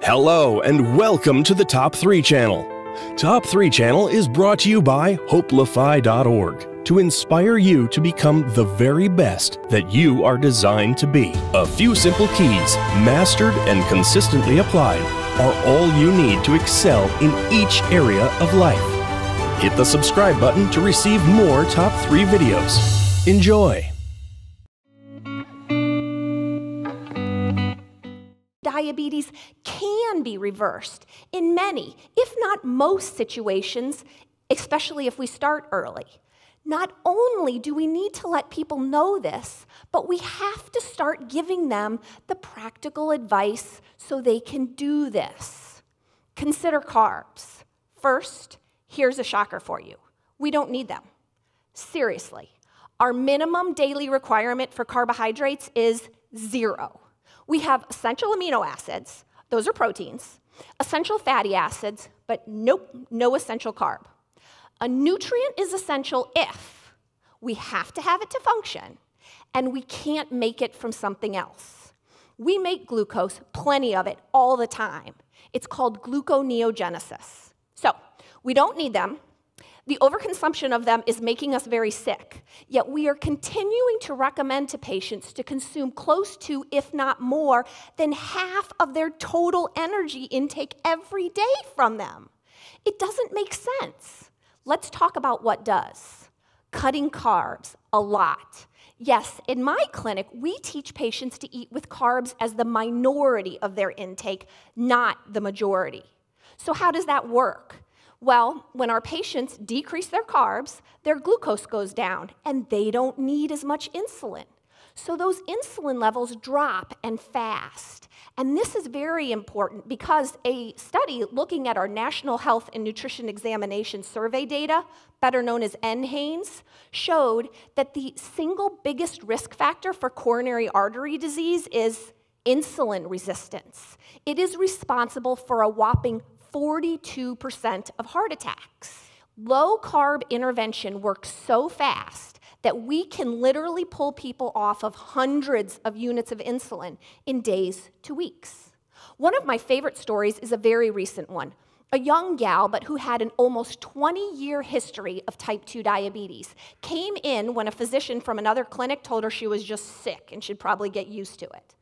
Hello and welcome to the Top 3 channel. Top 3 channel is brought to you by hopelify.org to inspire you to become the very best that you are designed to be. A few simple keys, mastered and consistently applied, are all you need to excel in each area of life. Hit the subscribe button to receive more Top 3 videos. Enjoy! Diabetes can be reversed in many, if not most situations, especially if we start early. Not only do we need to let people know this, but we have to start giving them the practical advice so they can do this. Consider carbs. First, here's a shocker for you. We don't need them. Seriously, our minimum daily requirement for carbohydrates is 0. We have essential amino acids, those are proteins, essential fatty acids, but nope, no essential carb. A nutrient is essential if we have to have it to function, and we can't make it from something else. We make glucose, plenty of it, all the time. It's called gluconeogenesis. So, we don't need them. The overconsumption of them is making us very sick, yet we are continuing to recommend to patients to consume close to, if not more, than half of their total energy intake every day from them. It doesn't make sense. Let's talk about what does. Cutting carbs, a lot. Yes, in my clinic, we teach patients to eat with carbs as the minority of their intake, not the majority. So how does that work? Well, when our patients decrease their carbs, their glucose goes down, and they don't need as much insulin. So those insulin levels drop and fast. And this is very important because a study looking at our National Health and Nutrition Examination Survey data, better known as NHANES, showed that the single biggest risk factor for coronary artery disease is insulin resistance. It is responsible for a whopping 42% of heart attacks. Low-carb intervention works so fast that we can literally pull people off of hundreds of units of insulin in days to weeks. One of my favorite stories is a very recent one. A young gal, but who had an almost 20-year history of type 2 diabetes, came in when a physician from another clinic told her she was just sick and should probably get used to it.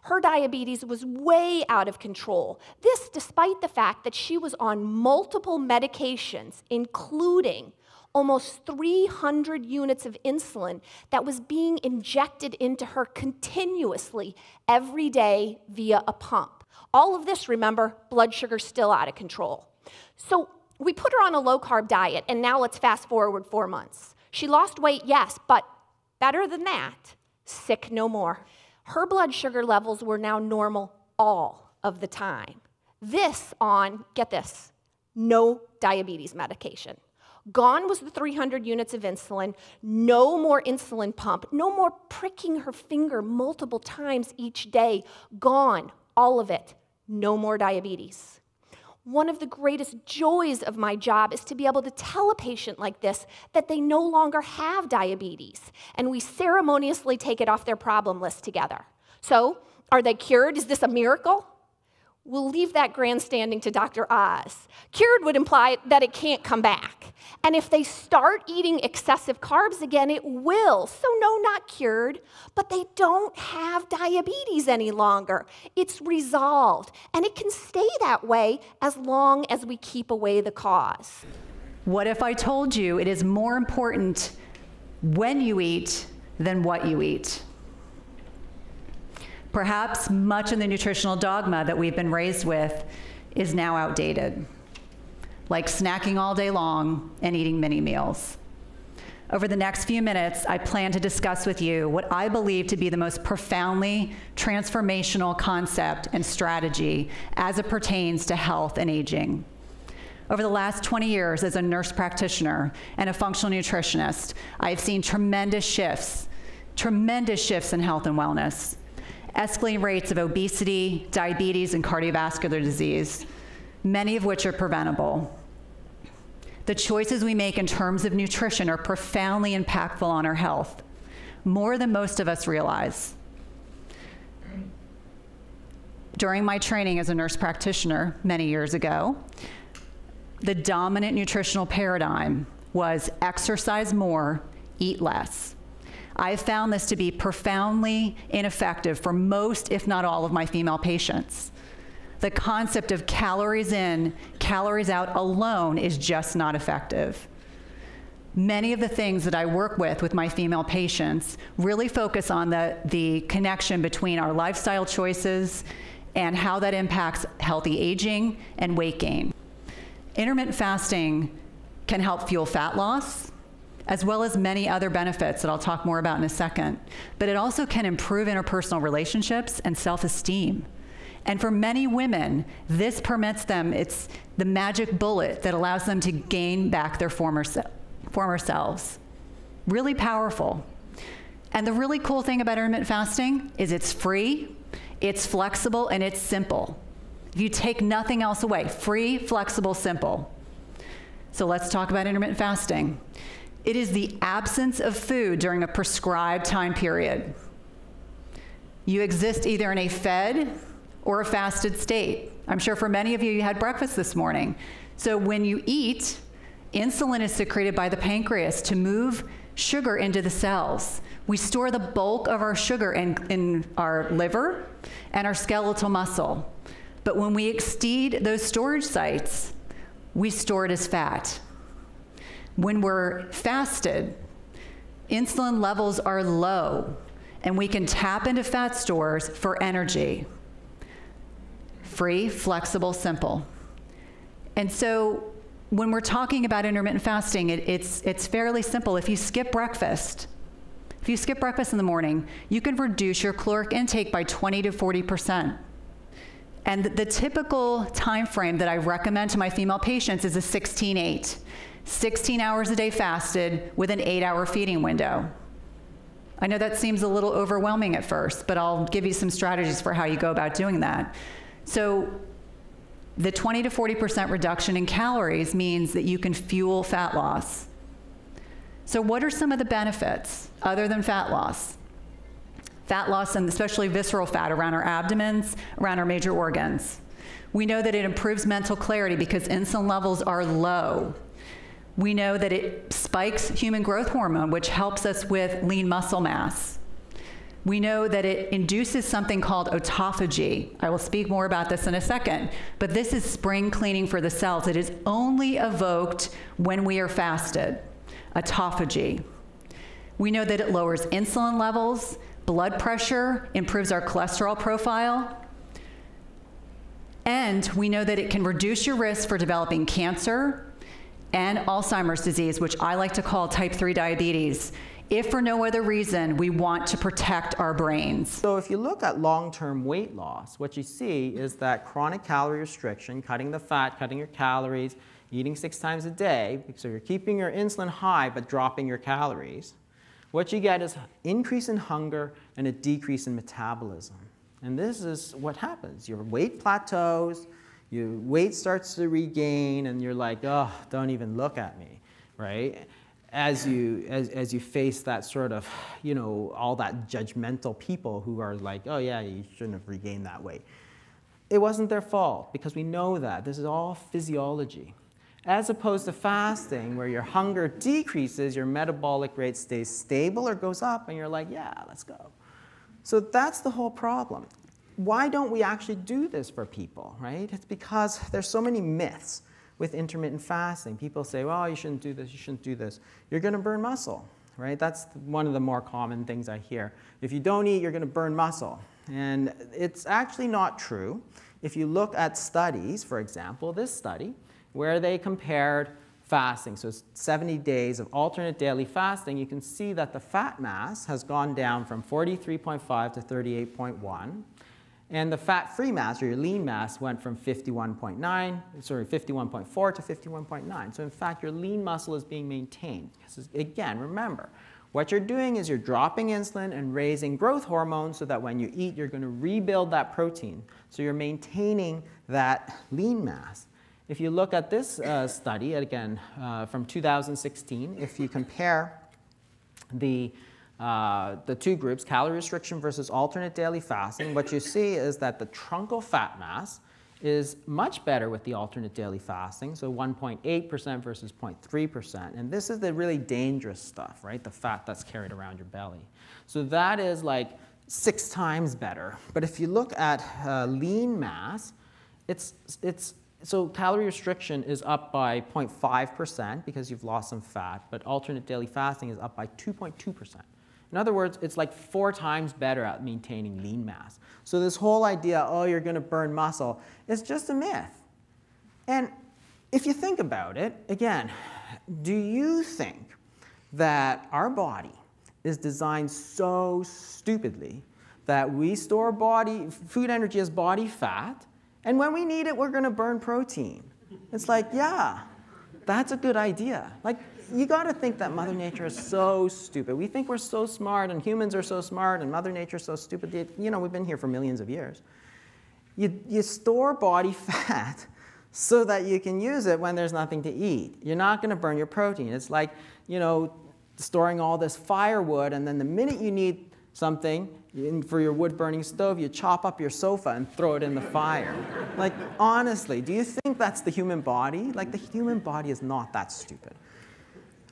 Her diabetes was way out of control. This despite the fact that she was on multiple medications, including almost 300 units of insulin that was being injected into her continuously every day via a pump. All of this, remember, blood sugar still out of control. So we put her on a low-carb diet, and now let's fast forward 4 months. She lost weight, yes, but better than that, sick no more. Her blood sugar levels were now normal all of the time. This on, get this, no diabetes medication. Gone was the 300 units of insulin, no more insulin pump, no more pricking her finger multiple times each day. Gone, all of it, no more diabetes. One of the greatest joys of my job is to be able to tell a patient like this that they no longer have diabetes, and we ceremoniously take it off their problem list together. So, are they cured? Is this a miracle? We'll leave that grandstanding to Dr. Oz. Cured would imply that it can't come back. And if they start eating excessive carbs again, it will. So no, not cured, but they don't have diabetes any longer. It's resolved, and it can stay that way as long as we keep away the cause. What if I told you it is more important when you eat than what you eat? Perhaps much of the nutritional dogma that we've been raised with is now outdated, like snacking all day long and eating mini meals. Over the next few minutes, I plan to discuss with you what I believe to be the most profoundly transformational concept and strategy as it pertains to health and aging. Over the last 20 years as a nurse practitioner and a functional nutritionist, I've seen tremendous shifts in health and wellness. Escalating rates of obesity, diabetes, and cardiovascular disease, many of which are preventable. The choices we make in terms of nutrition are profoundly impactful on our health, more than most of us realize. during my training as a nurse practitioner many years ago, the dominant nutritional paradigm was exercise more, eat less. I found this to be profoundly ineffective for most, if not all, of my female patients. The concept of calories in, calories out alone is just not effective. Many of the things that I work with my female patients really focus on the connection between our lifestyle choices and how that impacts healthy aging and weight gain. Intermittent fasting can help fuel fat loss, as well as many other benefits that I'll talk more about in a second. But it also can improve interpersonal relationships and self-esteem. And for many women, this permits them, it's the magic bullet that allows them to gain back their former selves. Really powerful. And the really cool thing about intermittent fasting is it's free, it's flexible, and it's simple. If you take nothing else away, free, flexible, simple. So let's talk about intermittent fasting. It is the absence of food during a prescribed time period. You exist either in a fed or a fasted state. I'm sure for many of you, you had breakfast this morning. So when you eat, insulin is secreted by the pancreas to move sugar into the cells. We store the bulk of our sugar in our liver and our skeletal muscle. But when we exceed those storage sites, we store it as fat. When we're fasted, insulin levels are low, and we can tap into fat stores for energy. Free, flexible, simple. And so when we're talking about intermittent fasting, it's fairly simple. If you skip breakfast in the morning, you can reduce your caloric intake by 20 to 40%. And the typical time frame that I recommend to my female patients is a 16-8. 16 hours a day fasted with an 8-hour feeding window. I know that seems a little overwhelming at first, but I'll give you some strategies for how you go about doing that. So the 20 to 40% reduction in calories means that you can fuel fat loss. So what are some of the benefits other than fat loss? Fat loss, and especially visceral fat around our abdomens, around our major organs. We know that it improves mental clarity because insulin levels are low. We know that it spikes human growth hormone, which helps us with lean muscle mass. We know that it induces something called autophagy. I will speak more about this in a second, but this is spring cleaning for the cells. It is only evoked when we are fasted, autophagy. We know that it lowers insulin levels, blood pressure, improves our cholesterol profile, and we know that it can reduce your risk for developing cancer and Alzheimer's disease, which I like to call type 3 diabetes. If for no other reason, we want to protect our brains. So if you look at long-term weight loss, what you see is that chronic calorie restriction, cutting the fat, cutting your calories, eating 6 times a day, so you're keeping your insulin high but dropping your calories, what you get is increase in hunger and a decrease in metabolism. And this is what happens. Your weight plateaus, your weight starts to regain, and you're like, oh, don't even look at me, right? As you face that sort of, all that judgmental people who are like, oh yeah, you shouldn't have regained that weight. It wasn't their fault, because we know that. This is all physiology. As opposed to fasting, where your hunger decreases, your metabolic rate stays stable or goes up, and you're like, yeah, let's go. So that's the whole problem. Why don't we actually do this for people, right? It's because there's so many myths with intermittent fasting. People say, well, you shouldn't do this, you shouldn't do this. You're going to burn muscle, right? That's one of the more common things I hear. If you don't eat, you're going to burn muscle. And it's actually not true. If you look at studies, for example, this study, where they compared fasting, so 70 days of alternate daily fasting, you can see that the fat mass has gone down from 43.5 to 38.1. And the fat-free mass, or your lean mass, went from 51.4 to 51.9. So in fact, your lean muscle is being maintained. Because again, remember, what you're doing is you're dropping insulin and raising growth hormones so that when you eat, you're going to rebuild that protein. So you're maintaining that lean mass. If you look at this study, again, from 2016, if you compare the the two groups, calorie restriction versus alternate daily fasting, what you see is that the truncal fat mass is much better with the alternate daily fasting, so 1.8% versus 0.3%. And this is the really dangerous stuff, right? The fat that's carried around your belly. So that is like 6 times better. But if you look at lean mass, so calorie restriction is up by 0.5% because you've lost some fat, but alternate daily fasting is up by 2.2%. In other words, it's like 4 times better at maintaining lean mass. So this whole idea, oh, you're going to burn muscle, is just a myth. And if you think about it, again, do you think that our body is designed so stupidly that we store food energy as body fat, and when we need it, we're going to burn protein? It's like, yeah, that's a good idea. Like, you got to think that Mother Nature is so stupid. We think we're so smart, and humans are so smart, and Mother Nature is so stupid. You know, we've been here for millions of years. You store body fat so that you can use it when there's nothing to eat. You're not going to burn your protein. It's like, you know, storing all this firewood, and then the minute you need something for your wood-burning stove, you chop up your sofa and throw it in the fire. Like, honestly, do you think that's the human body? Like, the human body is not that stupid.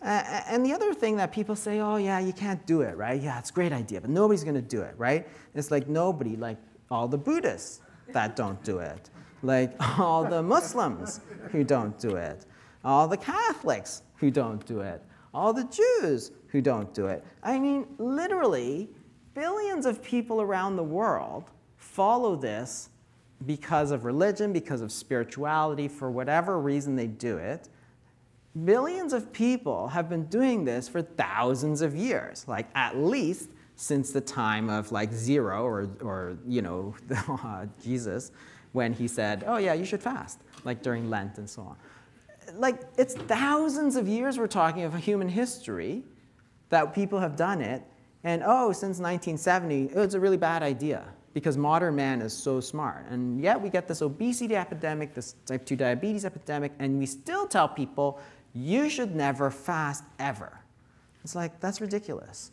And the other thing that people say, oh, yeah, you can't do it, right? Yeah, it's a great idea, but nobody's going to do it, right? It's like nobody, like all the Buddhists that don't do it, like all the Muslims who don't do it, all the Catholics who don't do it, all the Jews who don't do it. I mean, literally, billions of people around the world follow this because of religion, because of spirituality, for whatever reason they do it. Billions of people have been doing this for thousands of years, like at least since the time of like Zero or you know, Jesus, when he said, oh yeah, you should fast, like during Lent and so on. Like, it's thousands of years we're talking of human history that people have done it, and oh, since 1970, it's a really bad idea because modern man is so smart. And yet we get this obesity epidemic, this type 2 diabetes epidemic, and we still tell people, you should never fast ever. It's like, that's ridiculous.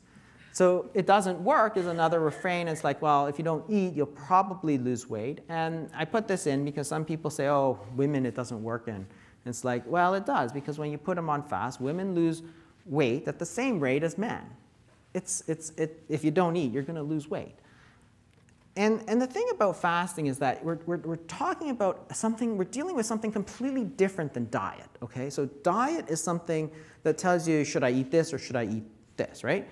So it doesn't work is another refrain. It's like, well, if you don't eat, you'll probably lose weight. And I put this in because some people say, oh, women, it doesn't work in. It's like, well, it does, because when you put them on fast, women lose weight at the same rate as men. If you don't eat, you're going to lose weight. And the thing about fasting is that we're talking about something, we're dealing with something completely different than diet, okay? So diet is something that tells you, should I eat this or should I eat this, right?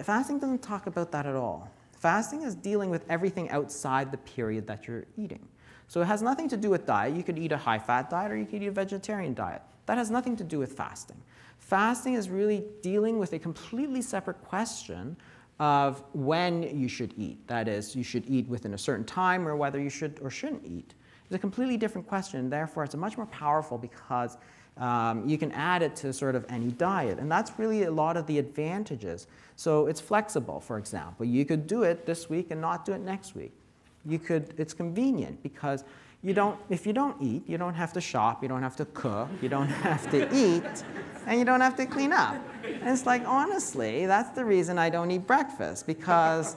Fasting doesn't talk about that at all. Fasting is dealing with everything outside the period that you're eating. So it has nothing to do with diet. You could eat a high-fat diet or you could eat a vegetarian diet. That has nothing to do with fasting. Fasting is really dealing with a completely separate question of when you should eat. That is, you should eat within a certain time or whether you should or shouldn't eat. It's a completely different question. Therefore, it's much more powerful because you can add it to sort of any diet. And that's really a lot of the advantages. So it's flexible, for example. You could do it this week and not do it next week. It's convenient because if you don't eat, you don't have to shop, you don't have to cook, you don't have to eat, and you don't have to clean up. And it's like, honestly, that's the reason I don't eat breakfast, because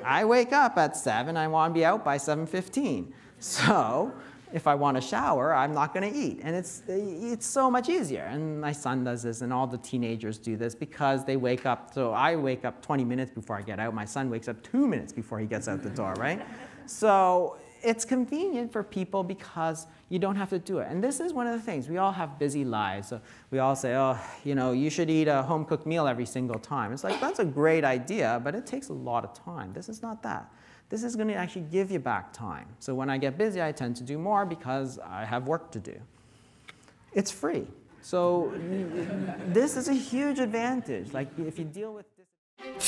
I wake up at 7, I want to be out by 7:15. So if I want to shower, I'm not going to eat. And it's so much easier. And my son does this, and all the teenagers do this because they wake up. So I wake up 20 minutes before I get out. My son wakes up 2 minutes before he gets out the door, right? So it's convenient for people because you don't have to do it. And this is one of the things. We all have busy lives. So we all say, oh, you know, you should eat a home-cooked meal every single time. It's like, that's a great idea, but it takes a lot of time. This is not that. This is going to actually give you back time. So when I get busy, I tend to do more because I have work to do. It's free. So this is a huge advantage. Like, if you deal with this.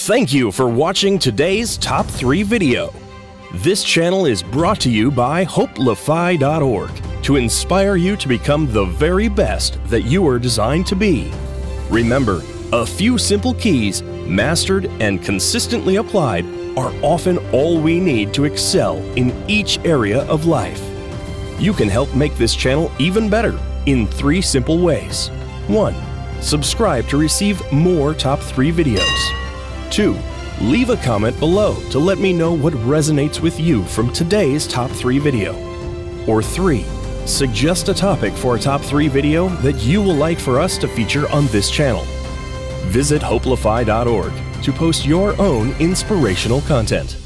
Thank you for watching today's Top 3 video. This channel is brought to you by hopelify.org to inspire you to become the very best that you are designed to be. Remember, a few simple keys, mastered and consistently applied, are often all we need to excel in each area of life. You can help make this channel even better in 3 simple ways. 1. Subscribe to receive more Top 3 videos. 2. Leave a comment below to let me know what resonates with you from today's top 3 video. Or 3. Suggest a topic for a top 3 video that you will like for us to feature on this channel. Visit hopelify.org to post your own inspirational content.